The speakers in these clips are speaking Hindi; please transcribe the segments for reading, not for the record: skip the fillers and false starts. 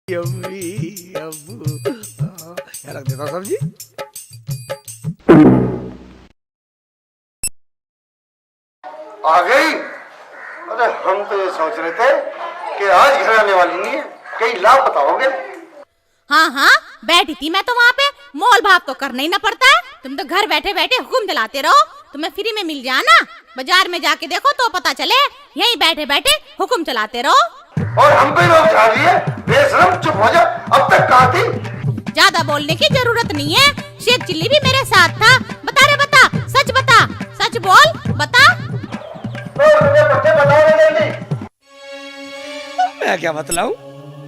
यम्मी अब्बू क्या रख देता सब्जी। आ गई। अरे हम तो ये सोच रहे थे कि आज घर आने वाली नहीं है, कहीं लापता हो गए। हाँ हाँ बैठी थी मैं तो वहाँ पे, मोल भाव तो करना ही ना पड़ता है। तुम तो घर बैठे बैठे हुक्म दिलाते रहो, तुम्हें फ्री में मिल जाना। बाजार में जाके देखो तो पता चले, यहीं बैठे बैठे हुक्म चलाते रहो। और हम पे लोग जा रही है, बेशरम चुप हो जा। अब तक कहाँ थी? ज्यादा बोलने की जरूरत नहीं है, शेख चिल्ली भी मेरे साथ था। बता रे बता, सच बता, सच बोल बता। मैं क्या बतलाऊं?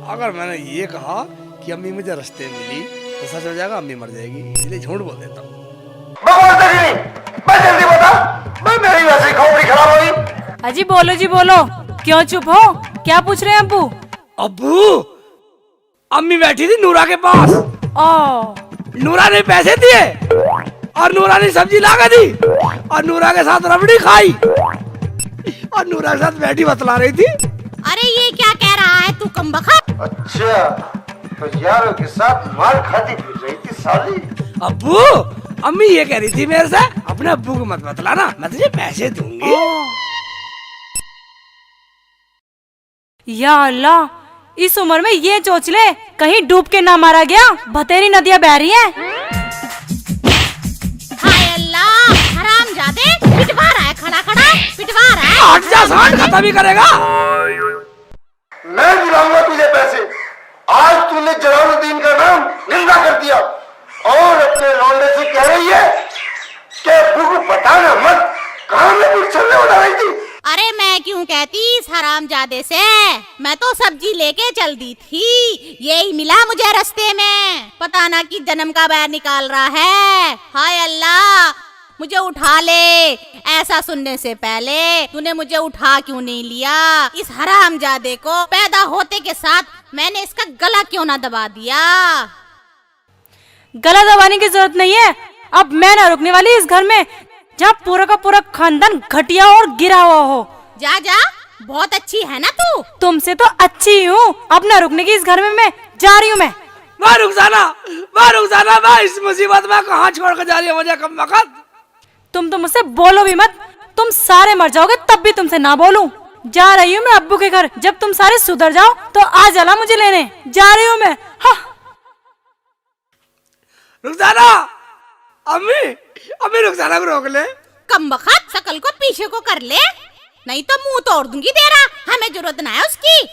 अगर मैंने ये कहा कि अम्मी मुझे रास्ते में मिली तो सच हो जाएगा, अम्मी मर जाएगी, इसलिए झूठ बोल देता हूँ। जल्दी बता, मैं मेरी वैसे खोपड़ी खराब हुई। अजी बोलो जी बोलो, क्यों चुप हो? क्या पूछ रहे हैं अब्बू? अब्बू, अम्मी बैठी थी नूरा के पास। ओ, नूरा ने पैसे दिए और नूरा ने सब्जी ला दी और नूरा के साथ रबड़ी खाई और नूरा के साथ बैठी बतला रही थी। अरे ये क्या कह रहा है तू कमबख्त? अच्छा, तो यारों के साथ मार खाती फिर रही थी साली। अब्बू, अम्मी ये कह रही थी मेरे से, अपने अब्बू को मत बतलाना, मैं तुझे पैसे दूंगी। या अल्लाह, इस उम्र में ये चोचले कहीं डूब के ना मारा गया। बतेरी नदियां बह रही हैं। हाय अल्लाह, हरामजादे, पिटवा रहा है खड़ा खड़ा, पिटवा रहा है। 8 खत्म ही करेगा। मैं दिलाऊंगा तुझे पैसे। आज तूने जलालुद्दीन का नाम गंदा कर दिया और अपने लौंडे से कह रही है कि अब्बू को बताना मत। कहाँ में पिक्चर उड़ा रही थी? अरे मैं क्यों कहती इस हरामजादे से, मैं तो सब्जी लेके चल दी थी, यही मिला मुझे रास्ते में। पता ना कि जन्म का बैर निकाल रहा है। हाय अल्लाह, मुझे उठा ले। ऐसा सुनने से पहले तूने मुझे उठा क्यों नहीं लिया? इस हरामजादे को पैदा होते के साथ मैंने इसका गला क्यों ना दबा दिया? गला दबाने की जरूरत नहीं है। अब मैं ना रुकने वाली इस घर में जहाँ पूरा का पूरा खानदान घटिया और गिरा हुआ हो। जा जा, बहुत अच्छी है ना तू। तुमसे तो अच्छी हूँ। अब ना रुकने की इस घर में मैं जा रही हूँ। मैं रुक जाना, मैं इस मुसीबत में कहाँ छोड़ कर जा रही है मुझे कमबख्त। तुम तो मुझसे बोलो भी मत, तुम सारे मर जाओगे तब भी तुमसे ना बोलूं। जा रही हूँ मैं अब्बू के घर, जब तुम सारे सुधर जाओ तो आ जाना मुझे लेने। जा रही हूँ मैं। हाँ। रुखसाना, अम्मी रुखसाना को रोक ले। कमबख्त, शकल को पीछे को कर ले, नहीं तो मुंह तोड़ दूंगी तेरा। हमें जरूरत ना है उसकी।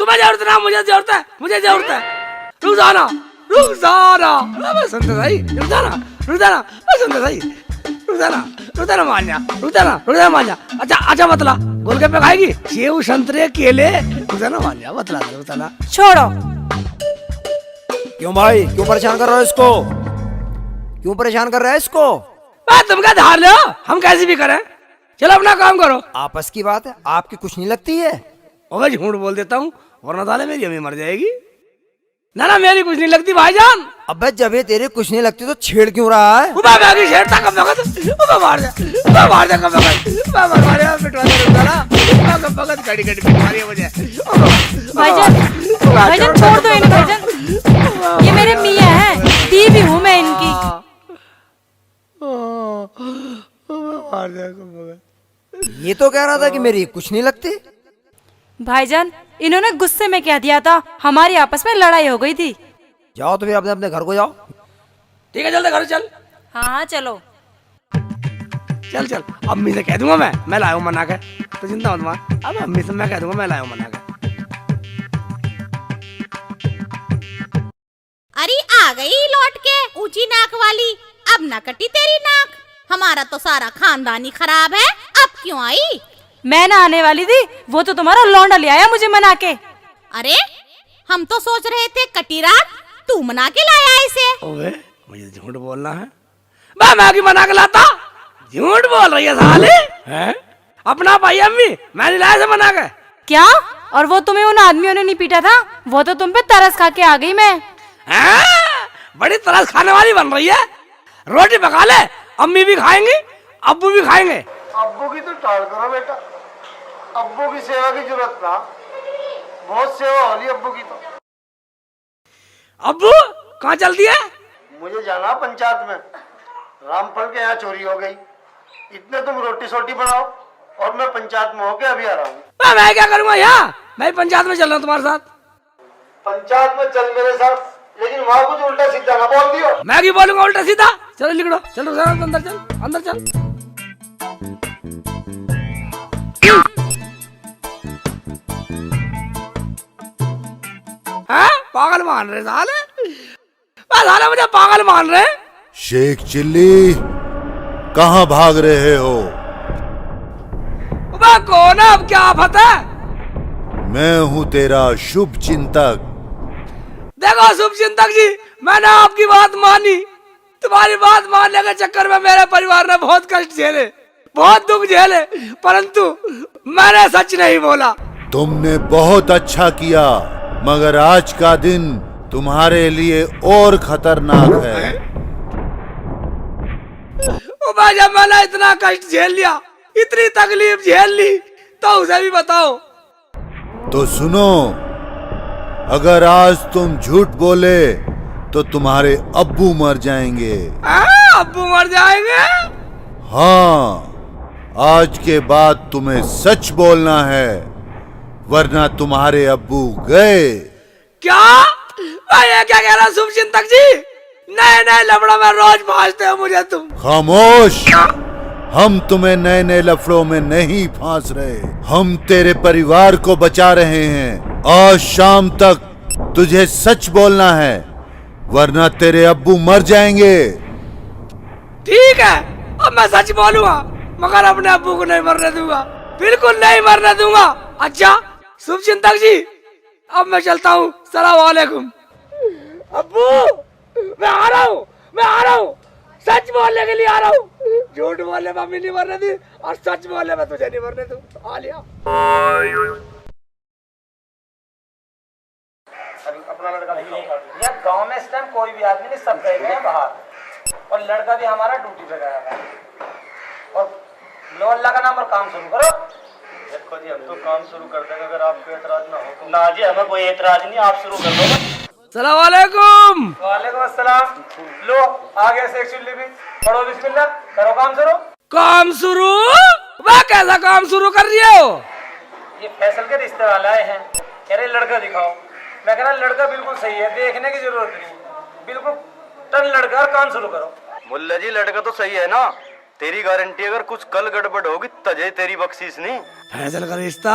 तुम्हें जरूरत ना, मुझे जरूरत है, मुझे जरूरत है। रुखसाना, मैं सुनते सही। रुखसाना मान जा। अच्छा बतला, गोलगप्पे खाएगी? सेव, संतरे, केले? रुखसाना मान जा, बतला दे रुखसाना। छोड़ो। क्यों भाई, क्यों परेशान कर रहे हो इसको? क्यों परेशान कर रहे हैं इसको? तुम क्या धार लो, हम कैसे भी करें। चलो अपना काम करो। आपस की बात है, आपकी कुछ नहीं लगती है? मैं झूठ बोल देता हूँ, वरना साले मेरी अम्मी मर जाएगी। ना मेरी कुछ नहीं लगती भाईजान। अबे जब ये तेरे कुछ नहीं लगती तो छेड़ क्यों रहा है? छेड़ता कब मार दे मुझे। भाईजान छोड़ दो इन्हें। भाईजान, ये मेरे मियाँ हैं, बीवी हूँ मैं इनकी। ये तो कह रहा था कि मेरी कुछ नहीं लगती। भाईजान, इन्होंने गुस्से में कह दिया था, हमारी आपस में लड़ाई हो गई थी। जाओ तो फिर अपने अपने घर को जाओ। ठीक है, जल्दी घर चल। हाँ चलो। चल अम्मी से कह दूंगा मैं लाया हूँ मना के, तो चिंता मत मार। अब अम्मी से मैं कह दूंगा मैं लाया हूँ मना के। अरे आ गई लौट के ऊंची नाक वाली। अब ना कटी तेरी नाक। हमारा तो सारा खानदान ही खराब है, अब क्यों आई? मैं ना आने वाली थी, वो तो तुम्हारा लौंडा ले आया मुझे मना के। अरे हम तो सोच रहे थे कटी रात, तू मना के लाया इसे। ओए, मुझे झूठ बोलना है? मैं क्यों मना के लाता? झूठ बोल रही है साले। हैं? अपना भाई अम्मी, मैं नहीं लाया से मना के। क्या? और वो तुम्हें उन आदमियों ने नहीं पीटा था? वो तो तुम पे तरस खा के आ गई मैं। बड़ी तरस खाने वाली बन रही है। रोटी पका ले, अम्मी भी खाएंगी, अब्बू भी खाएंगे। अब्बू की तो टाल करो बेटा, अब्बू की सेवा की जरूरत ना, बहुत सेवा हो रही अब्बू की तो। अब्बू कहाँ चल दिए? मुझे जाना पंचायत में, रामफल के यहाँ चोरी हो गई। इतने तुम रोटी सोटी बनाओ और मैं पंचायत में होके अभी आ रहा हूँ। मैं क्या करूँगा यहाँ? मैं पंचायत में चल रहा हूँ तुम्हारे साथ। पंचायत में चल मेरे साथ, लेकिन वहाँ कुछ उल्टा सीधा ना बोल दियो। मैं क्यों बोलूंगा उल्टा सीधा? चलो लिखो, चलो अंदर चल, अंदर चल। हाँ? पागल मान रहे साले, साले मुझे पागल मान रहे। शेख चिल्ली कहाँ भाग रहे हो? कौन है? अब क्या आफत है? मैं हूँ तेरा शुभ चिंतक। देखो शुभ चिंतक जी, मैंने आपकी बात मानी। तुम्हारी बात मानने के चक्कर में मेरे परिवार ने बहुत कष्ट झेले, बहुत दुख झेले, परंतु मैंने सच नहीं बोला। तुमने बहुत अच्छा किया, मगर आज का दिन तुम्हारे लिए और खतरनाक है। जब मैंने इतना कष्ट झेल लिया, इतनी तकलीफ झेल ली, तो उसे भी बताओ। तो सुनो, अगर आज तुम झूठ बोले तो तुम्हारे अब्बू मर जाएंगे। अब्बू मर जाएंगे? हाँ, आज के बाद तुम्हें सच बोलना है, वरना तुम्हारे अब्बू गए। क्या? मैं ये क्या कह रहा शुभ चिंतक जी? नए नए लफड़ों में रोज फांसते हो मुझे तुम। खामोश, हम तुम्हें नए नए लफड़ों में नहीं फांस रहे, हम तेरे परिवार को बचा रहे हैं। आज शाम तक तुझे सच बोलना है, वरना तेरे अब्बू मर जाएंगे। ठीक है, अब मैं सच बोलूंगा, मगर अपने अब्बू को नहीं मरने दूंगा, बिल्कुल नहीं मरने दूंगा। अच्छा शुभ चिंतक जी, अब मैं चलता हूँ, सलाम वालेकुम। अब्बू मैं आ रहा हूँ, मैं आ रहा हूँ, सच बोलने के लिए आ रहा हूँ। झूठ बोलने में मम्मी नहीं मरने दी, और सच बोलने में तुझे नहीं मरने दूं। आ लिया। अपना लड़का यार गांव में इस टाइम कोई भी आदमी नहीं, सब गए हैं बाहर, और लड़का भी हमारा ड्यूटी पे गया है। और लो अल्लाह का नाम और काम शुरू करो। देखो जी, हम तो काम शुरू कर देंगे अगर आपको एतराज ना हो तो। ना जी, हमें कोई एतराज नहीं, आप शुरू कर दो। सलाम वालेकुम। वालेकुम अस्सलाम। लो आगे से एक चुल्ली भी पढ़ो, बिस्मिल्लाह करो काम शुरू। काम शुरू? वह कैसा काम शुरू कर रही हो? ये फैसल के रिश्ते वाले आए हैं, कह रहे लड़का दिखाओ। मैं कह रहा लड़का बिल्कुल सही है, देखने की जरूरत नहीं, बिल्कुल टन लड़का, और काम शुरू करो। मुल्ला जी लड़का तो सही है ना, तेरी गारंटी अगर कुछ कल गड़बड़ होगी तजे तेरी बख्शीश नहीं। फैसल का रिश्ता?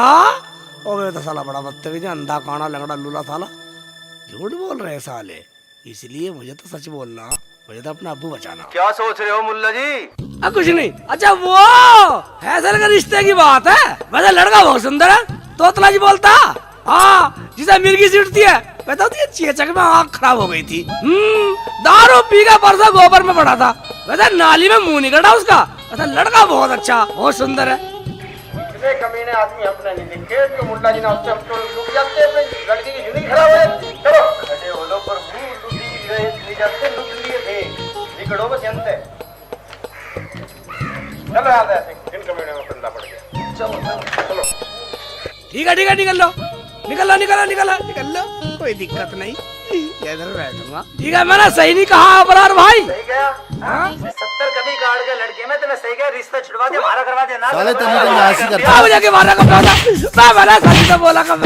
और तो साला बड़ा बदतमीज है, अंधा काना लंगड़ा लूला साला। झूठ बोल रहे साले, इसलिए मुझे तो सच बोलना, मुझे तो अपना अब्बू बचाना। क्या सोच रहे हो मुल्ला जी? कुछ नहीं। अच्छा वो फैसल के रिश्ते की बात है, वैसे लड़का बहुत सुंदर है, तोतला जी बोलता। हाँ, जिसे मिर्गी सीटती है, बताती है चेचक में आँख खराब हो गई थी। दारू पी का परसा गोबर में पड़ा था, वैसे नाली में मुंह निकला उसका। वैसे लड़का बहुत अच्छा, बहुत सुंदर है। इतने कमीने आदमी अपने नहीं दिखे कि मुल्ला जी ना उससे हम तो रुक जाते हैं, लड़की की जिंदगी खराब है। चलो खड़े हो लो, पर मुंह लुटी गए जाते, लुट लिए थे, निकलो बस जनते। चलो याद है, इन कमीने में फंदा पड़ गया। चलो चलो ठीक है, ठीक है, निकल लो, निकल लो, निकल लो, निकल लो, निकल लो, कोई दिक्कत नहीं, इधर बैठूंगा। ठीक है, मैंने सही नहीं कहा अबरार भाई? सही गया। हाँ? 70 कभी काट के लड़के में तेने सही गया, रिश्ता छुड़वा दे, हमारा करवा दे ना। साले तेरी तो नाश ही कर क्या मुझे के मारा कब था? मैं मैंने सच तो बोला कब?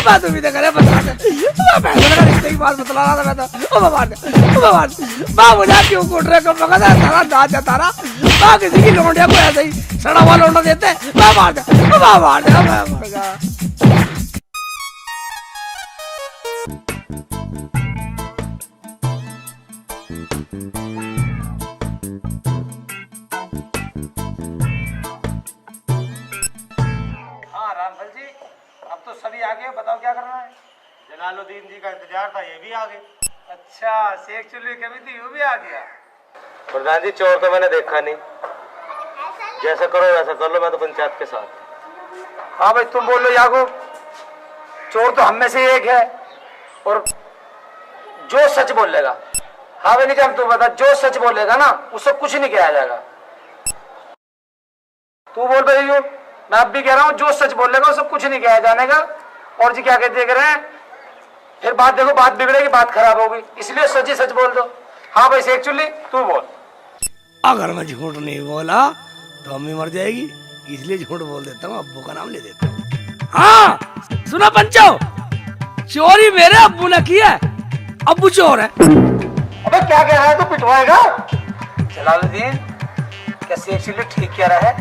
मैं तुम्हें तो करे बता दे, मैं फैसले का रिश्ते की बात बतला रहा था। मैं तो ओ भगवान, ओ भगवान, माँ मुझे क्यों कूट रहे? कब मगा तारा दांत है तारा, माँ किसी की लौंडिया को ऐसे ही सड़ा हुआ लौंडा देते, मैं मार दे, मैं मार दे, मैं मर गया। हाँ रामफल जी, अब तो सभी आ गए, बताओ क्या करना है? जलालुद्दीन जी का इंतजार था, ये भी आ गए। अच्छा, शेख चुल्ली कभी थी, वो भी आ गया। प्रधान जी चोर तो मैंने देखा नहीं, जैसा करो वैसा कर लो, मैं तो पंचायत के साथ। हाँ भाई तुम बोल लो यागो, चोर तो हम में से एक है, और जो सच बोलेगा, हाँ भाई निजाम तू बता, जो सच बोलेगा ना उससे कुछ नहीं किया जाएगा। तू बोल भाई, यू मैं अब भी कह रहा हूँ, जो सच बोलेगा उससे कुछ नहीं किया जाने का। और जी क्या कहते देख रहे हैं? फिर बात देखो, बात बिगड़ेगी, बात खराब होगी, इसलिए सच्ची सच बोल दो। हाँ भाई शेख चुल्ली तू बोल। अगर मैं झूठ नहीं बोला तो अम्मी मर जाएगी, इसलिए झूठ बोल देता हूँ, अब्बू का नाम ले देता हूँ। हाँ सुना पंचो, चोरी मेरे अब्बू ने की है, अब्बू चोर है। अबे क्या कह रहा है, तू पिटवाएगा? जलालुद्दीन क्या शेख चुल्ली ठीक कह रहा है?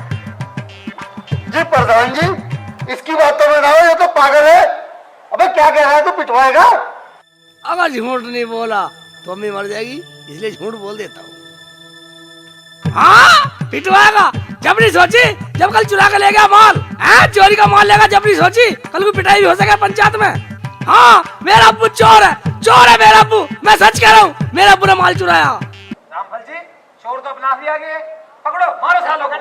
जी प्रधान जी, इसकी बातों में ना हो, ये तो पागल है। अबे क्या कह रहा है, तू पिटवाएगा? अगर झूठ नहीं बोला तो अम्मी मर जाएगी, इसलिए झूठ बोल देता हूँ। हाँ पिटवाएगा, जब नहीं सोची, जब कल चुरा के ले गया माल, चोरी का माल लेगा, जब नहीं सोची कल को पिटाई भी हो सके पंचायत में। हाँ मेरा अब्बू चोर है, चोर है मेरा अब्बू, मैं सच कह रहा हूँ, मेरा अब्बू ने माल चुराया। रामफल जी चोर तो अपना भी आ गए, पकड़ो मारो सालों को।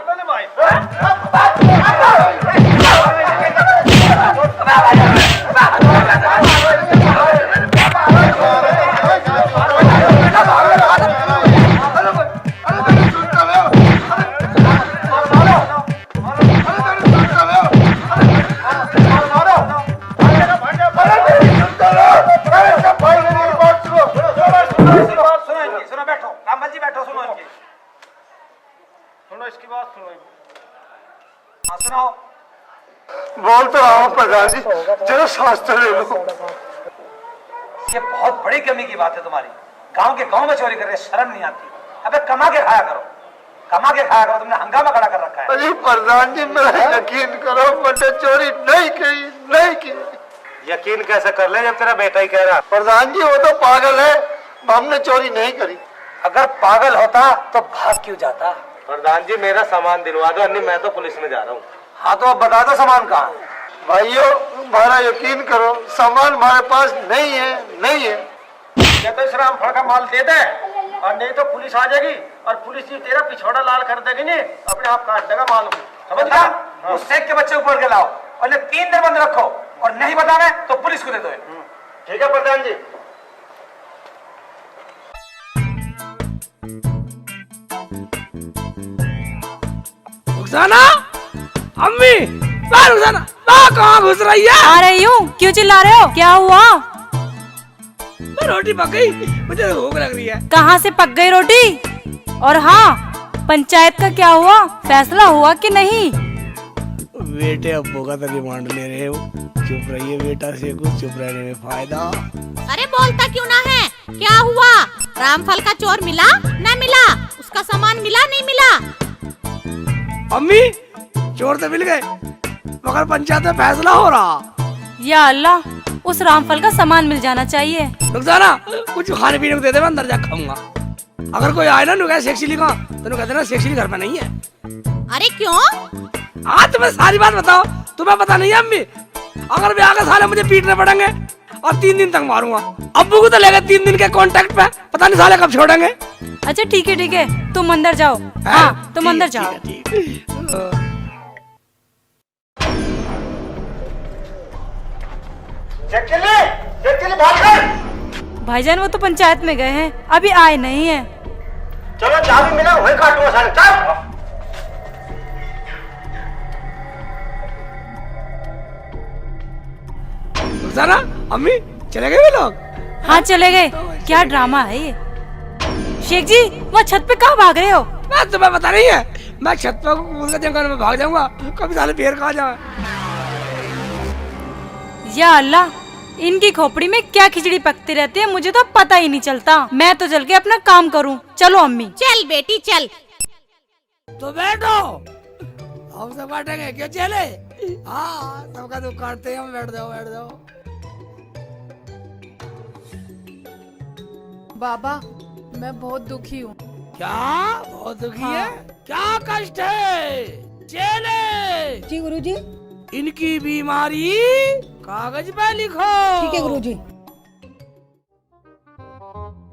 सुनो बैठो रामफल जी, बैठो, सुनो इनकी, सुनो इसकी बात सुनो। हाँ सुनाओ। बोल तो रहा हूँ प्रधान जी, जरा सांस तो ले लो। ये बहुत बड़ी कमी की बात है तुम्हारी, गांव के गांव में चोरी कर रहे, शर्म नहीं आती? अबे कमा के खाया करो, कमा के खाया करो, तुमने हंगामा खड़ा कर रखा है। अरे प्रधान जी मेरा यकीन करो, मैंने चोरी नहीं की, नहीं की। यकीन कैसे कर ले जब तेरा बेटा ही कह रहा? प्रधान जी वो तो पागल है, हमने चोरी नहीं करी। अगर पागल होता तो भाग क्यों जाता? प्रधान जी मेरा सामान दिलवा दो, अन्य मैं तो पुलिस में जा रहा हूँ। हाँ तो अब बता दो सामान कहाँ है? भाइयों हमारा यकीन करो, सामान हमारे पास नहीं है, नहीं है। या तो इस रामफल का माल दे दे, और नहीं तो पुलिस आ जाएगी और पुलिस ही तेरा पिछौड़ा लाल कर देगी, नहीं अपने आप काट देगा माल को, समझ गया? उस शेख के बच्चे ऊपर के लाओ और 3 दिन बंद रखो, और नहीं बताना तो पुलिस को दे दो। ठीक है प्रधान जी। रुखसाना, अम्मी, रुखसाना, कहाँ घुस रही है? आ रही हूँ, क्यों चिल्ला रहे हो, क्या हुआ? रोटी पक गई, मुझे भूख लग रही है। कहाँ से पक गई रोटी? और हाँ, पंचायत का क्या हुआ, फैसला हुआ कि नहीं? बेटे अब्बू का तो रिमांड ले रहे हो, चुप रहिए बेटा, से कुछ चुप रहने में फायदा। अरे बोलता क्यों ना है, क्या हुआ? रामफल का चोर मिला ना मिला, उसका सामान मिला नहीं मिला? अम्मी चोर तो मिल गए, मगर पंचायत में फैसला हो रहा। या अल्लाह, उस रामफल का सामान मिल जाना चाहिए। रुखसाना कुछ खाने पीने को दे दे, मैं अंदर जा खाऊंगा। अगर कोई आए ना नुका सेक्सिली का, तो कहते ना सेक्सिली घर में नहीं है। अरे क्यों? हाँ तुम्हें सारी बात बताओ, तुम्हें पता नहीं है अम्मी? अगर वे आगे साले मुझे पीटने पड़ेंगे और 3 दिन तक मारूंगा। अब्बू को तो लेगा 3 दिन के कांटेक्ट पे, पता नहीं साले कब छोड़ेंगे। अच्छा ठीक है, तुम अंदर जाओ। हाँ तुम अंदर जाओ। भाईजान वो तो पंचायत में गए हैं, अभी आए नहीं हैं। चलो चाबी मिला वही काटूंगा साले, चल। रुखसाना, अम्मी चले गए वे लोग? हाँ चले गए। क्या ड्रामा है ये? शेख जी वहाँ छत पे कहाँ भाग रहे हो? मैं तुम्हें पता नहीं है, मैं छत पे कूद के जंगल में भाग जाऊंगा, कभी साले पेड़ खा जाए। या अल्लाह, इनकी खोपड़ी में क्या खिचड़ी पकती रहती है, मुझे तो पता ही नहीं चलता। मैं तो चल के अपना काम करूं। चलो अम्मी। चल बेटी चल। तो बैठो, हम सब काटेंगे, क्यों चले? हाँ सबका दुख काटते हैं हम, बैठ जाओ बैठ जाओ। बाबा मैं बहुत दुखी हूँ। क्या बहुत दुखी है? क्या कष्ट है? चले जी गुरुजी। इनकी बीमारी कागज पे लिखो। ठीक है गुरुजी।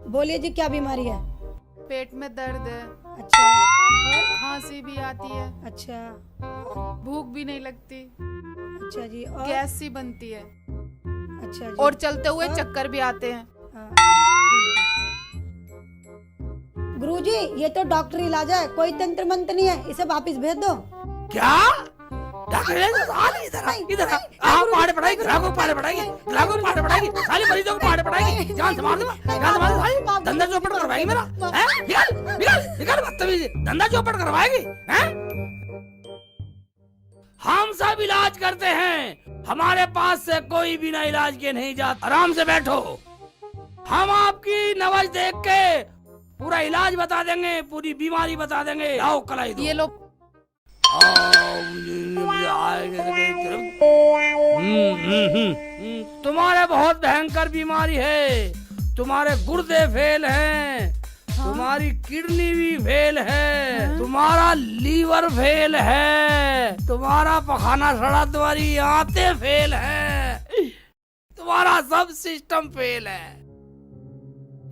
बोलिए जी क्या बीमारी है? पेट में दर्द है। अच्छा। और खांसी भी आती है। अच्छा। भूख भी नहीं लगती। अच्छा जी। और गैस सी बनती है। अच्छा जी। और चलते हुए चक्कर भी आते हैं। गुरुजी ये तो डॉक्टरी इलाज है, कोई तंत्र मंत्र नहीं है, इसे वापिस भेज दो। क्या डॉक्टर इधर पहाड़ पड़ाएगी, ग्राहकों को पहाड़ पड़ाएगी, ग्राहकों को पहाड़ पड़ाएगी, साले मरीजों को पहाड़ पड़ाएगी, जान से मार दूंगा, जान से मार दूंगा साले, धंधा चौपट करवाएगी मेरा, हैं? निकाल बदतमीज, धंधा चौपट करवाएगी, हैं? हम सब इलाज करते हैं, हमारे पास से कोई बिना इलाज के नहीं जाता। आराम से बैठो, हम आपकी नब्ज देख के पूरा इलाज बता देंगे, पूरी बीमारी बता देंगे। आओ कलाई दो। ये लो। तुम्हारे बहुत भयंकर बीमारी है, तुम्हारे गुर्दे फेल हैं, तुम्हारी किडनी भी फेल है, तुम्हारा लीवर फेल है, तुम्हारा पखाना सड़ा, तुम्हारी आंतें फेल है, तुम्हारा सब सिस्टम फेल है।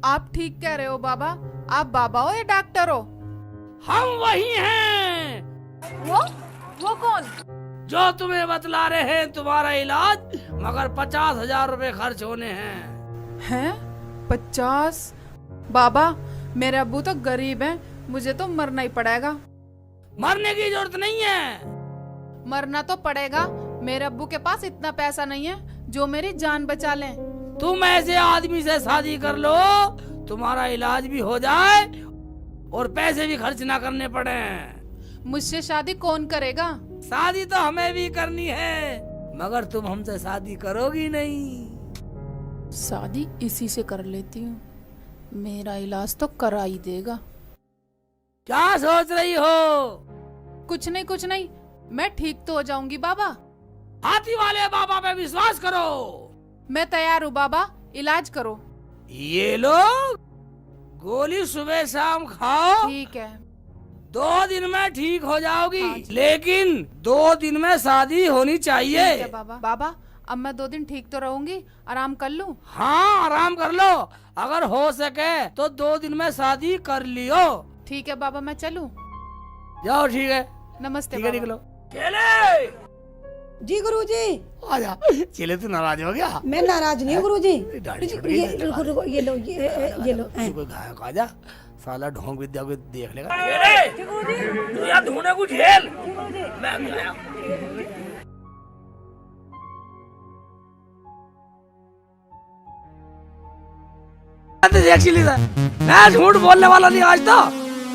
आप ठीक कह रहे हो बाबा। आप बाबा हो या डॉक्टर हो? हम वही हैं। वो कौन? जो तुम्हें बतला रहे हैं तुम्हारा इलाज, मगर 50,000 रुपए खर्च होने हैं। हैं? 50? बाबा मेरे अब्बू तो गरीब हैं, मुझे तो मरना ही पड़ेगा। मरने की जरूरत नहीं है। मरना तो पड़ेगा, मेरे अब्बू के पास इतना पैसा नहीं है जो मेरी जान बचा लें। तुम ऐसे आदमी से शादी कर लो, तुम्हारा इलाज भी हो जाए और पैसे भी खर्च ना करने पड़े। मुझसे शादी कौन करेगा? शादी तो हमें भी करनी है, मगर तुम हमसे शादी करोगी नहीं। शादी इसी से कर लेती हूँ, मेरा इलाज तो करा ही देगा। क्या सोच रही हो? कुछ नहीं, मैं ठीक तो हो जाऊंगी बाबा। हाथी वाले बाबा पे विश्वास करो। मैं तैयार हूँ बाबा, इलाज करो। ये लो गोली सुबह शाम खाओ, ठीक है। 2 दिन में ठीक हो जाओगी। हाँ जी। लेकिन 2 दिन में शादी होनी चाहिए। ठीक है बाबा। बाबा अब मैं 2 दिन ठीक तो रहूंगी, आराम कर लूं? हाँ आराम कर लो, अगर हो सके तो 2 दिन में शादी कर लियो। ठीक है बाबा, मैं चलूं? जाओ ठीक है। नमस्ते ठीक है, बाबा। निकलो। केले जी गुरुजी। आजा। चले तू नाराज हो गया? मैं नाराज नहीं हूँ गुरुजी। दाढ़ी जी, छूट गई, ये रुको रुको, ये लो ये लो। तू कोई गायक आजा, साला ढोंग विद्या को देख लेगा। केले तू यहाँ ढूंढे कुछ झेल, मैं भी आया। मैं झूठ बोलने वाला नहीं आज तो।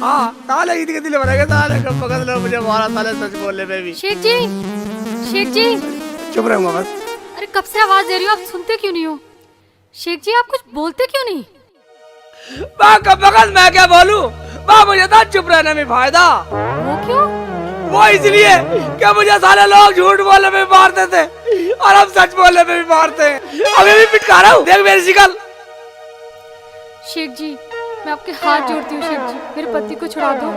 हाँ साले ईद के दिल भरेगा, साले कब पकड़ लो मुझे, मारा साले सच बोलने पे भी। शेख जी, शेख जी। चुप रहूंगा बस। अरे कब से आवाज दे रही हो, आप सुनते क्यों नहीं हो? शेख जी आप कुछ बोलते क्यों नहीं? कब पकड़, मैं क्या बोलूं? मुझे था चुप रहने में फायदा। वो क्यों? वो इसलिए कि मुझे साले लोग झूठ बोलने में भी मारते थे और हम सच बोलने में भी मारते हैं। अभी भी पिटका रहा हूँ, देख मेरी शिकल। शेख जी मैं आपके हाथ जोड़ती हूँ शेख जी, मेरे पति को छुड़ा दो।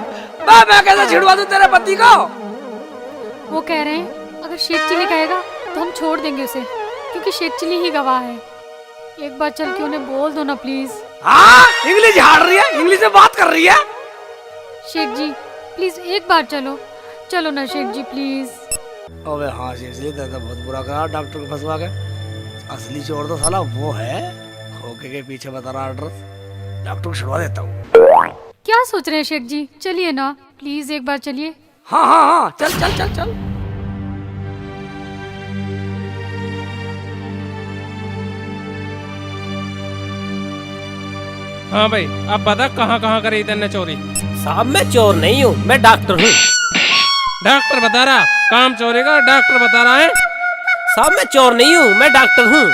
मैं कैसे छिड़वा दूं तेरे पति को? वो कह रहे हैं अगर शेख चिली कहेगा तो हम छोड़ देंगे उसे, क्योंकि शेख चिली ही गवाह है। एक बार चल के उन्हें बोल दो ना प्लीज। हाँ इंग्लिश झाड़ रही है, इंग्लिश में बात कर रही है। शेख जी प्लीज एक बार चलो, चलो ना शेख जी प्लीज। अबे हाँ शेख जी, तेरा बहुत बुरा करा डॉक्टर को फंसवा के। असली चोर तो साला वो है, खोके के पीछे बता रहा एड्रेस। डॉक्टर को छुड़वा देता हूँ। क्या सोच रहे हैं शेख जी, चलिए ना प्लीज एक बार चलिए। हाँ चल चल चल चल। हाँ भाई अब बता कहाँ करी तन्ने चोरी? साहब मैं चोर नहीं हूँ, मैं डॉक्टर हूँ। डॉक्टर बता रहा काम चोरी का, डॉक्टर बता रहा है। साहब मैं चोर नहीं हूँ, मैं डॉक्टर हूँ।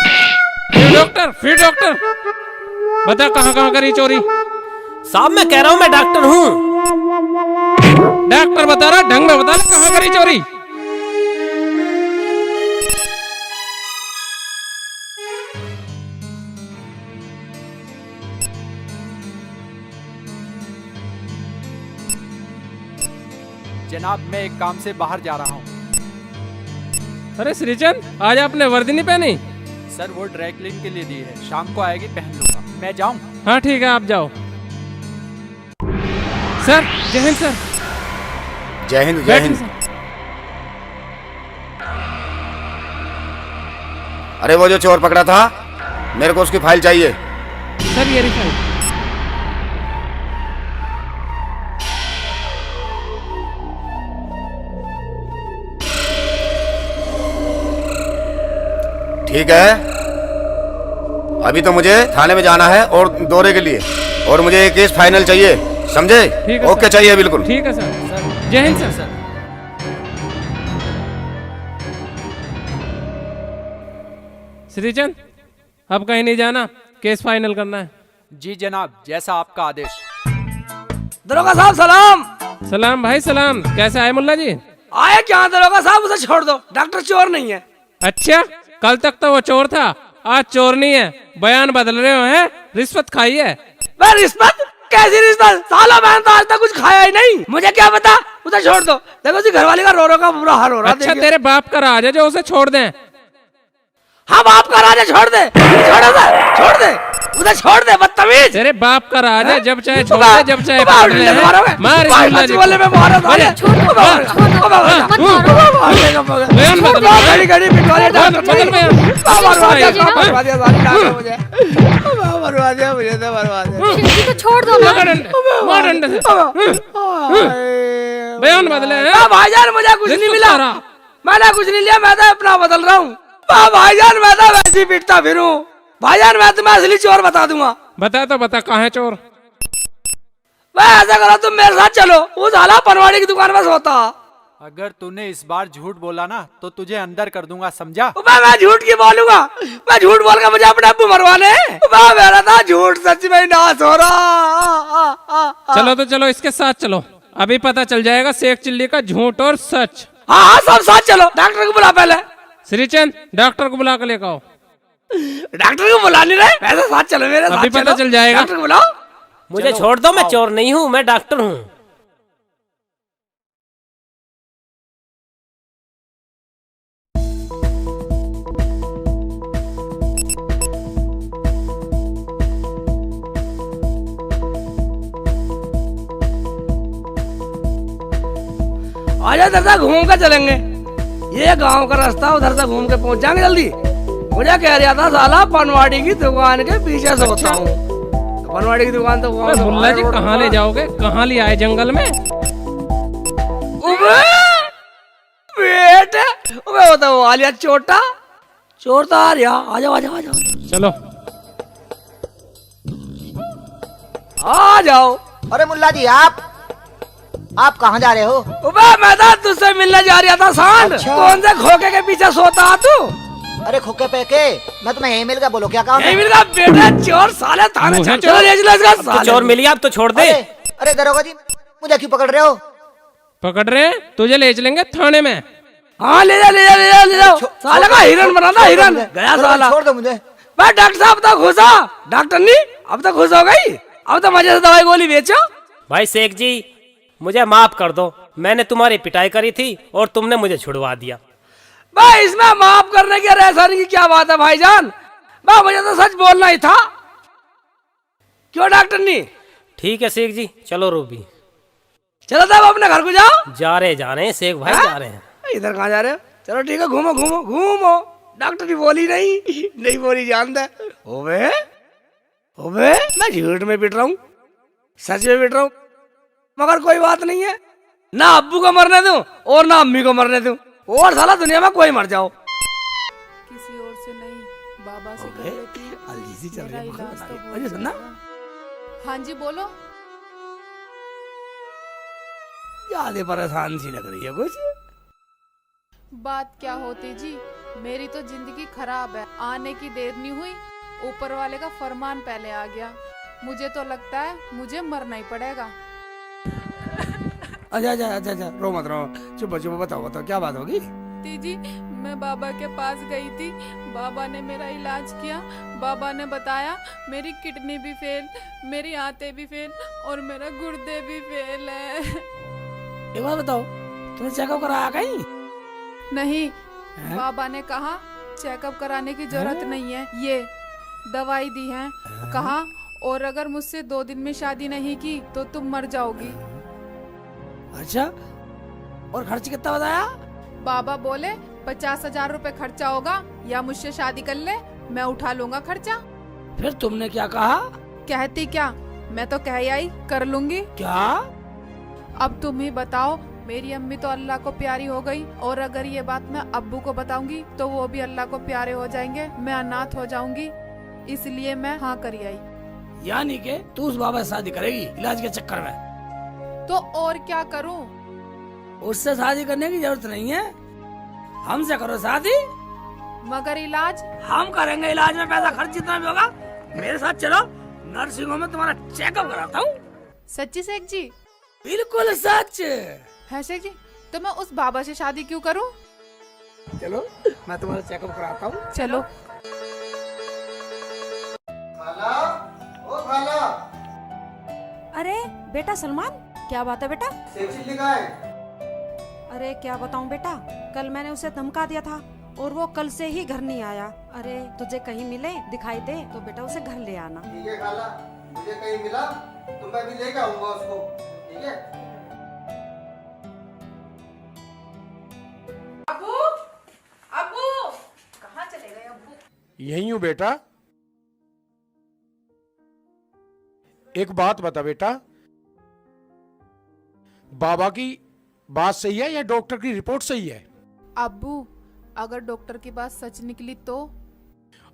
फिर डॉक्टर बता कहाँ करी चोरी? साहब मैं कह रहा हूँ मैं डॉक्टर हूँ। डॉक्टर बता रहा, ढंग में बता कहाँ करी चोरी? जनाब मैं एक काम से बाहर जा रहा हूँ। अरे श्रीचंद आज आपने वर्दी नहीं पहनी? सर वो ड्राई क्लीन के लिए दी है, शाम को आएगी पहन लूंगा। मैं जाऊँ? हाँ ठीक है आप जाओ। सर जय हिंद सर। जय हिंद जय हिंद। अरे वो जो चोर पकड़ा था, मेरे को उसकी फाइल चाहिए। सर ये रही फाइल। ठीक है, अभी तो मुझे थाने में जाना है और दौरे के लिए, और मुझे ये केस फाइनल चाहिए, समझे? ठीक है ओके, सर। चाहिए बिल्कुल। ठीक है सर। जय हिंद सर। श्रीचंद, अब कहीं नहीं जाना, केस फाइनल करना है। जी जनाब, जैसा आपका आदेश। दरोगा साहब सलाम। सलाम भाई सलाम। कैसे आए मुल्ला जी? आए क्या दरोगा साहब, उसे छोड़ दो, डॉक्टर चोर नहीं है। अच्छा, कल तक तो वो चोर था, आज चोर नहीं है। बयान बदल रहे हो हैं? रिश्वत खाई है? मैं रिश्वत? कैसी रिश्वत? साला मैंने तो आज तक कुछ खाया ही नहीं, मुझे क्या पता, उसे छोड़ दो। देखो जी, घरवाले का रो रो का बुरा हाल हो रहा है। अच्छा, तेरे बाप का राज है जो उसे छोड़ दें? हाँ, बाप का राजा, छोड़ दे, छोड़ दे, उसे छोड़ दे, बदतमीज। तेरे बाप का राज है, जब चाहे छोड़ दे, जब चाहे पकड़ ले। मार इस मुल्ला जी को। बोले मैं मारा था। बयान बदल, घड़ी पिटवाले बदल बयान। मरवा दिया मुझे, तो मरवा दिया। तो छोड़ दो ना। मार डंडे से। बयान बदले हैं? भाईजान, मुझे कुछ नहीं मिला, मैंने कुछ नहीं लिया, मैं तो अपना बदल रहा हूँ। भाईजान, मैं तो वैसे ही पीटता फिरूं। भाईजान, मैं तुम्हें असली चोर बता दूंगा। बता तो बता, कहाँ है चोर? मैं ऐसा करो, तुम मेरे साथ चलो, उस आला पनवाड़ी की दुकान में सोता। अगर तूने इस बार झूठ बोला ना तो तुझे अंदर कर दूंगा, समझा? मैं झूठ की बोलूंगा? मैं झूठ बोल के मुझे अपने अब्बू मरवाने? मेरा था झूठ सच में ही नाश हो रहा। चलो तो चलो, इसके साथ चलो, अभी पता चल जाएगा शेख चिल्ली का झूठ और सच। हाँ हाँ, सब साथ चलो। डॉक्टर को बुला पहले। श्रीचंद, डॉक्टर को बुला कर लेकर आओ। डॉक्टर को बुला नहीं रहे, वैसे साथ चलो मेरे साथ। अभी पता चल जाएगा। डॉक्टर को बुलाओ। मुझे छोड़ दो, मैं चोर नहीं हूँ, मैं डॉक्टर हूँ। आजा, इधर से घूम कर चलेंगे, ये गांव का रास्ता, उधर से घूम के पहुंच जाएंगे जल्दी। मुझे कह रहा था साला पनवाड़ी की दुकान के पीछे सोता हूँ। पनवाड़ी की दुकान तो मुल्ला जी कहाँ ले जाओगे? कहाँ ले आए जंगल में? बेटे, वो तो आ लिया चोटा, चोर तो आ रहा। आ जाओ, आ जाओ, आ जाओ, चलो आ जाओ। अरे मुल्ला जी, आप कहाँ जा रहे हो? मैं तो तुझसे मिलने जा रहा था सांड। अच्छा। कौन से खोखे के पीछे सोता तू? अरे खोखे पे के, मैं तुम्हें यही मिल गया, बोलो क्या काम है? यही मिल गया बेटा, चोर साले थाने चल। चलो ले चलो इसका साले। चोर मिल गया, अब तो छोड़ दे। अरे दरोगा जी, मुझे क्यों पकड़ रहे हो? पकड़ रहे हैं? तुझे ले चलेंगे थाने में। हाँ, ले जा, ले जा, ले जा, ले जाओ। साले का हिरन बनाना, हिरन गया साला। छोड़ दो मुझे। मैं डॉक्टर साहब तो खुश हो, डॉक्टर नहीं, अब तो खुश हो गई, अब तो मजे से दवाई गोली बेचो। भाई शेख जी, मुझे माफ कर दो, मैंने तुम्हारी पिटाई करी थी और तुमने मुझे छुड़वा दिया। भाई, इसमें माफ करने की, एहसानी की क्या बात है भाईजान? मुझे तो सच बोलना ही था। क्यों डॉक्टर नहीं? ठीक है शेख जी, चलो रूबी। चलो तब अपने घर को जाओ। जा रहे हैं शेख भाई, जा रहे हैं। इधर कहाँ जा रहे हो? चलो ठीक है, घूमो घूमो घूमो। डॉक्टर की बोली नहीं बोली जानता। ओबे ओबे, मैं झूठ में पिट रहा हूँ, सच में पिट रहा हूँ, मगर कोई बात नहीं है। ना अब्बू को मरने दूं और ना अम्मी को मरने दूं, और साला दुनिया में कोई मर जाओ। किसी और से नहीं, बाबा से कर लेती हूँ। अलजीसी चल रही है, मेरा इलाज तो हो अरे सुनना। जाएगा। हाँ जी, बोलो। ज्यादा परेशान सी लग रही है कुछ। बात क्या होती जी, मेरी तो जिंदगी खराब है, आने की देर नहीं हुई, ऊपर वाले का फरमान पहले आ गया। मुझे तो लगता है मुझे मरना ही पड़ेगा। अच्छा, रो मत रो, चुप बताओ क्या बात होगी? जी, मैं बाबा के पास गई थी, बाबा ने मेरा इलाज किया। बाबा ने बताया मेरी किडनी भी फेल, मेरी आंतें भी फेल और मेरा गुर्दे भी फेल है। एक बात बताओ, तुमने चेकअप कराया कहीं? नहीं, बाबा ने कहा चेकअप कराने की जरूरत नहीं है, ये दवाई दी है, कहा और अगर मुझसे 2 दिन में शादी नहीं की तो तुम मर जाओगी। अच्छा, और खर्च कितना बताया? बाबा बोले 50,000 रुपए खर्चा होगा, या मुझसे शादी कर ले, मैं उठा लूंगा खर्चा। फिर तुमने क्या कहा? कहती क्या, मैं तो कह आई कर लूंगी। क्या? अब तुम ही बताओ, मेरी अम्मी तो अल्लाह को प्यारी हो गई, और अगर ये बात मैं अब्बू को बताऊंगी तो वो भी अल्लाह को प्यारे हो जाएंगे, मैं अनाथ हो जाऊंगी। इसलिए मैं हाँ करी आई। यानी के तू उस बाबा से शादी करेगी इलाज के चक्कर में? तो और क्या करूं? उससे शादी करने की जरूरत नहीं है, हमसे करो शादी। मगर इलाज? हम करेंगे इलाज में पैसा खर्च जितना भी होगा। मेरे साथ चलो, नर्सिंग होम में तुम्हारा चेकअप कराता हूँ। सच्ची शेख जी? बिल्कुल सच है शेख जी। तो मैं उस बाबा से शादी क्यों करूं? चलो मैं तुम्हारा चेकअप कराता हूँ। चलो। खाला, ओ खाला। अरे बेटा सलमान, क्या बात है बेटा? सेब चिल्ली कहाँ है? अरे क्या बताऊं बेटा, कल मैंने उसे धमका दिया था और वो कल से ही घर नहीं आया। अरे तुझे कहीं मिले दिखाई दे तो बेटा उसे घर ले आना। ठीक है खाला, मुझे कहीं मिला तो मैं भी लेके आऊंगा उसको, ठीक है? अब्बू, अब्बू, कहाँ चले गए अब्बू? यही हूँ बेटा। एक बात बता बेटा, बाबा की बात सही है या डॉक्टर की रिपोर्ट सही है? अब्बू, अगर डॉक्टर की बात सच निकली तो?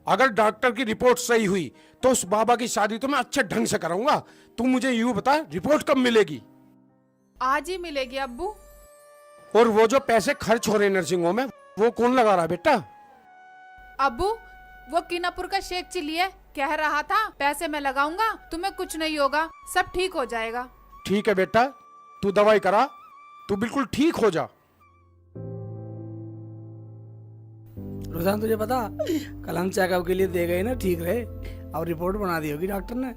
अगर डॉक्टर की रिपोर्ट सही हुई तो उस बाबा की शादी तो मैं अच्छे ढंग से कराऊंगा। तू मुझे यूं बता, रिपोर्ट कब मिलेगी? आज ही मिलेगी अब्बू। और वो जो पैसे खर्च हो रहे हैं नर्सिंग होम में, वो कौन लगा रहा है बेटा? अब्बू, वो कीनापुर का शेख चिल्ली है, कह रहा था पैसे मैं लगाऊंगा, तुम्हें कुछ नहीं होगा, सब ठीक हो जाएगा। ठीक है बेटा, तू दवाई करा, तू बिल्कुल ठीक हो जा। रुझान तुझे पता, कल हम चेकअप के लिए दे गए ना, ठीक रहे। अब रिपोर्ट बना दी होगी डॉक्टर ने।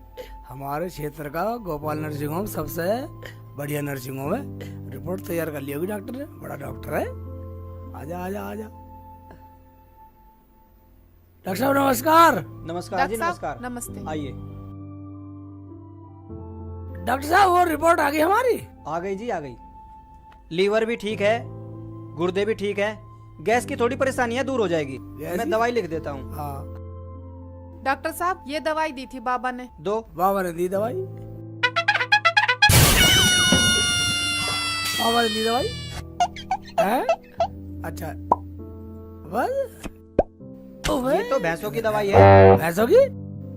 हमारे क्षेत्र का गोपाल नर्सिंग होम सबसे बढ़िया नर्सिंग होम है। रिपोर्ट तैयार कर ली होगी डॉक्टर ने, बड़ा डॉक्टर है। आजा आजा आजा। डॉक्टर साहब नमस्कार। नमस्कार जी, नमस्कार। नमस्ते। आइए। डॉक्टर साहब वो रिपोर्ट आ गई हमारी? आ गई जी, आ गई। लीवर भी ठीक है, गुर्दे भी ठीक है, गैस की थोड़ी परेशानी है, दूर हो जाएगी। मैं दवाई लिख देता हूँ। हाँ। डॉक्टर साहब, ये दवाई दी थी बाबा ने। दो। बाबा ने दी दवाई? बाबा ने दी दवाई है? अच्छा बस। ये तो भैंसों की दवाई है। भैंसों की?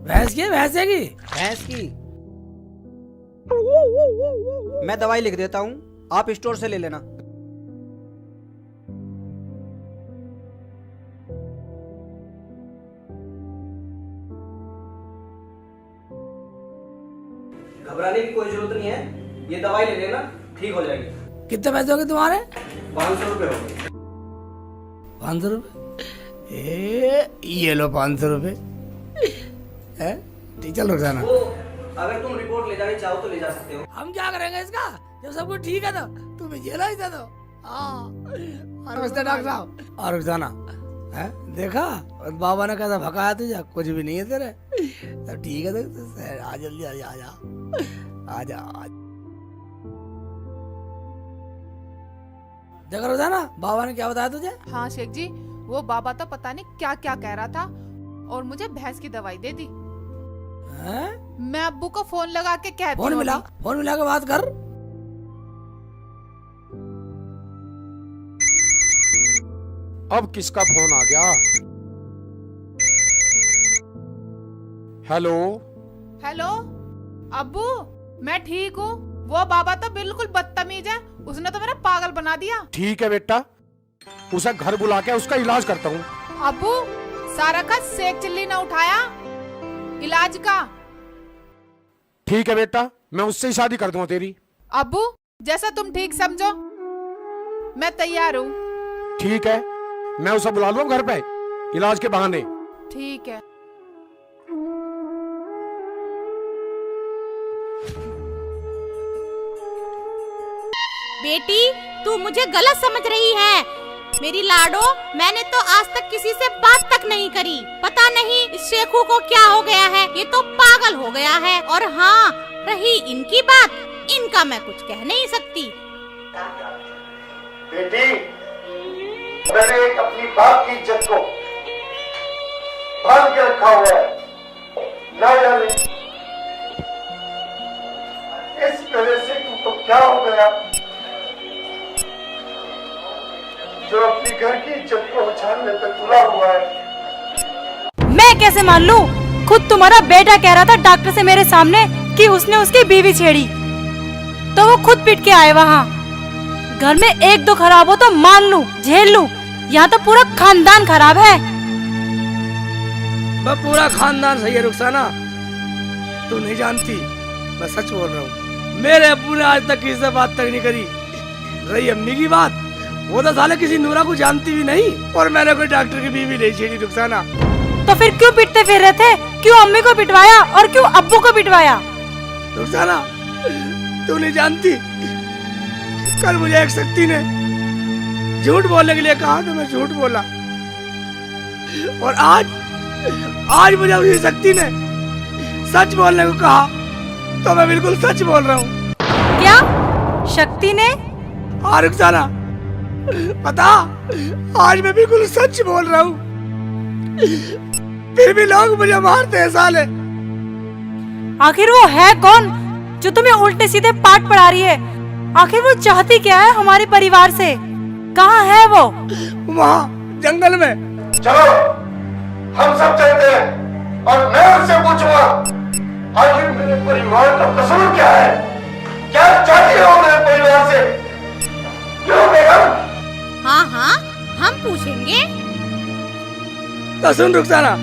भैंस की? भैंसे की? भैंस की। मैं दवाई लिख देता हूँ, आप स्टोर से ले लेना। घबराने की कोई जरूरत नहीं है, ये दवाई ले लेना, ठीक हो जाएगी। कितने पैसे हो गए तुम्हारे? 500 रुपए हो गए। 500 रुपए? ये लो 500 रुपए। ठीक, चल रुक जाना। अगर तुम रिपोर्ट ले जानी चाहो तो ले जा सकते हो। हम क्या करेंगे इसका, जब सब कुछ ठीक है तो तुम्हें जेल ही दे दो। नमस्ते डॉक्टर साहब। और रुक जाना है, देखा बाबा ने कैसा भगाया तुझे, कुछ भी नहीं है तेरे। तो ठीक है, तो आ जल्दी आ जा, आ जा। देखा रोजाना बाबा ने क्या बताया तुझे? हाँ शेख जी, वो बाबा तो पता नहीं क्या क्या कह रहा था और मुझे भैंस की दवाई दे दी। मैं अब्बू को फोन लगा के कहती हूँ। फोन मिला के बात कर। अब किसका फोन आ गया? हेलो हेलो अब्बू, मैं ठीक हूँ। वो बाबा तो बिल्कुल बदतमीज है, उसने तो मेरा पागल बना दिया। ठीक है बेटा, उसे घर बुला के उसका इलाज करता हूँ। अब्बू, सारा का शेख चिल्ली ने उठाया इलाज का। ठीक है बेटा, मैं उससे ही शादी कर दूंगा तेरी। अब्बू, जैसा तुम ठीक समझो, मैं तैयार हूँ। ठीक है, मैं उसे बुला लूंगा घर पे इलाज के बहाने। ठीक है। बेटी, तू मुझे गलत समझ रही है। मेरी लाडो, मैंने तो आज तक किसी से बात तक नहीं करी। पता नहीं इस शेखू को क्या हो गया है, ये तो पागल हो गया है। और हाँ, रही इनकी बात, इनका मैं कुछ कह नहीं सकती। बेटी, मैंने एक अपनी बाप की इज्जत को बांध के रखा हुआ है, ना जाने इस तरह से तुमको क्या हो गया जो अपनी घर की इज्जत को उछालने पे तुला हुआ है। मैं कैसे मान लूं? खुद तुम्हारा बेटा कह रहा था डॉक्टर से मेरे सामने कि उसने उसकी बीवी छेड़ी, तो वो खुद पिट के आए वहाँ। घर में एक दो खराब हो तो मान लूं, झेल लूं, यहाँ तो पूरा खानदान खराब है। मैं पूरा खानदान सही है रुखसाना, तू नहीं जानती, मैं सच बोल रहा हूँ। मेरे अब्बू ने आज तक किसी से बात तक नहीं करी। रही अम्मी की बात, वो तो साले किसी नूरा को जानती भी नहीं, और मैंने कोई डॉक्टर की बीवी नहीं छेड़ी रुखसाना। तो फिर क्यों पिटते फिर रहे थे? क्यों अम्मी को पिटवाया और क्यों अब्बू को पिटवाया? रुखसाना, तू नहीं जानती, कल मुझे एक शक्ति ने झूठ बोलने के लिए कहा तो मैं झूठ बोला, और आज मुझे उसी शक्ति ने सच बोलने को कहा तो मैं बिल्कुल सच बोल रहा हूँ। क्या शक्ति ने? हाँ रुखसाना, पता, आज मैं बिल्कुल सच बोल रहा हूँ, फिर भी लोग मुझे मारते हैं साले। आखिर वो है कौन जो तुम्हें उल्टे सीधे पाठ पढ़ा रही है? आखिर वो चाहती क्या है हमारे परिवार से? कहाँ है वो? वहाँ जंगल में। चलो हम सब चलते हैं और मैं उससे पूछूंगा आखिर मेरे परिवार का कसूर क्या है, क्या चाहती हो मेरे परिवार से? क्यों बेगम? हाँ हाँ, हम पूछेंगे। तो सुन रुखसाना,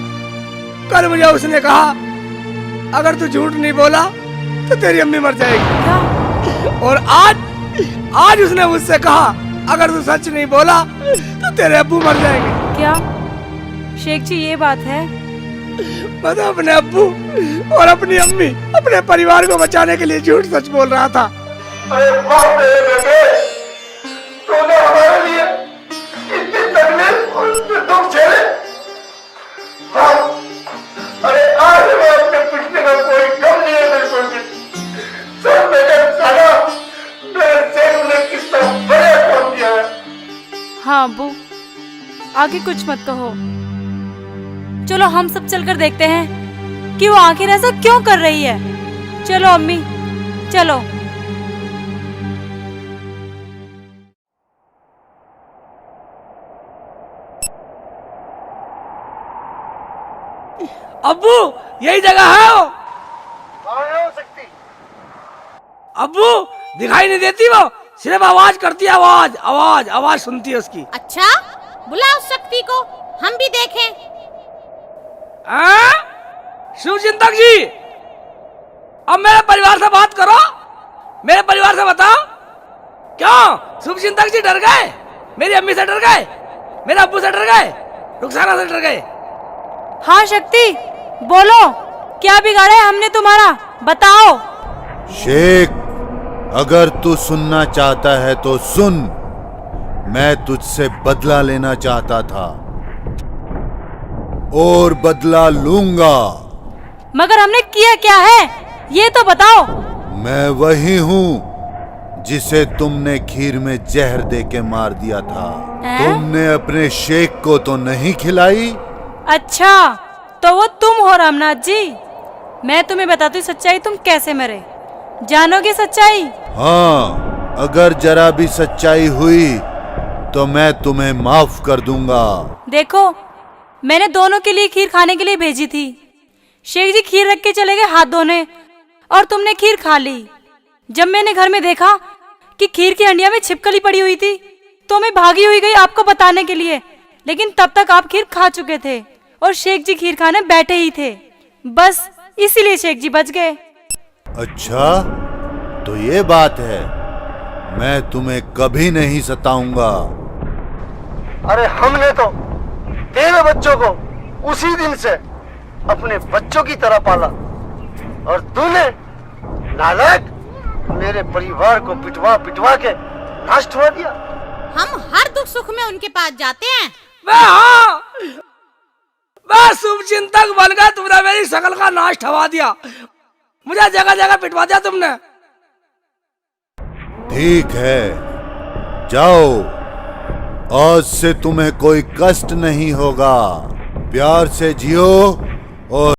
कल मुझे उसने कहा अगर तू झूठ नहीं बोला तो तेरी अम्मी मर जाएगी, और आज उसने मुझसे कहा अगर तू सच नहीं बोला तो तेरे अब्बू मर जाएंगे। क्या शेख जी ये बात है? मैं तो अपने अब्बू और अपनी अम्मी, अपने परिवार को बचाने के लिए झूठ सच बोल रहा था। अरे बाप रे बेटे, तूने हमारे लिए इतनी तकलीफ और दुख झेले। अरे आज मैं अपने पिछले का कोई कम नहीं है मेरे को, सब मेरे सारा मेरे सेठ ने कितना बड़े काम किया है। हाँ अब्बू, आगे कुछ मत कहो। चलो हम सब चलकर देखते हैं कि वो आखिर ऐसा क्यों कर रही है। चलो अम्मी, चलो। अब्बू, यही जगह है वो। हो सकती? अब्बू, दिखाई नहीं देती वो, सिर्फ आवाज करती है, आवाज सुनती है उसकी। अच्छा, बुला उस शक्ति को, हम भी देखें। शिव चिंतक जी, अब मेरे परिवार से बात करो, मेरे परिवार से बताओ, क्यों शिव चिंतक जी डर गए? मेरी अम्मी से डर गए, मेरे अब्बू से डर गए, रुखसाना से डर गए? हाँ शक्ति, बोलो, क्या बिगाड़ा है हमने तुम्हारा? बताओ। शेख, अगर तू सुनना चाहता है तो सुन। मैं तुझसे बदला लेना चाहता था और बदला लूंगा। मगर हमने किया क्या है, ये तो बताओ। मैं वही हूँ जिसे तुमने खीर में जहर देके मार दिया था। तुमने अपने शेख को तो नहीं खिलाई? अच्छा, तो वो तुम हो रामनाथ जी। मैं तुम्हें बताती हूँ सच्चाई, तुम कैसे मरे। जानोगे सच्चाई? हाँ, अगर जरा भी सच्चाई हुई तो मैं तुम्हें माफ कर दूंगा। देखो, मैंने दोनों के लिए खीर खाने के लिए भेजी थी। शेख जी खीर रख के चले गए हाथ धोने, और तुमने खीर खा ली। जब मैंने घर में देखा कि खीर की हंडिया में छिपकली पड़ी हुई थी, तो मैं भागी हुई गई आपको बताने के लिए, लेकिन तब तक आप खीर खा चुके थे और शेख जी खीर खाने बैठे ही थे। बस इसीलिए शेख जी बच गए। अच्छा, तो ये बात है। मैं तुम्हें कभी नहीं सताऊंगा। अरे हमने तो तेरे बच्चों को उसी दिन से अपने बच्चों की तरह पाला, और तूने नालायक मेरे परिवार को पिटवा पिटवा के नाश हुआ दिया। हम हर दुख सुख में उनके पास जाते हैं। मैं शुभ चिंतक बन गया, तुमने मेरी शकल का नाश ठवा दिया, मुझे जगह जगह पिटवा दिया तुमने। ठीक है, जाओ, आज से तुम्हें कोई कष्ट नहीं होगा। प्यार से जियो और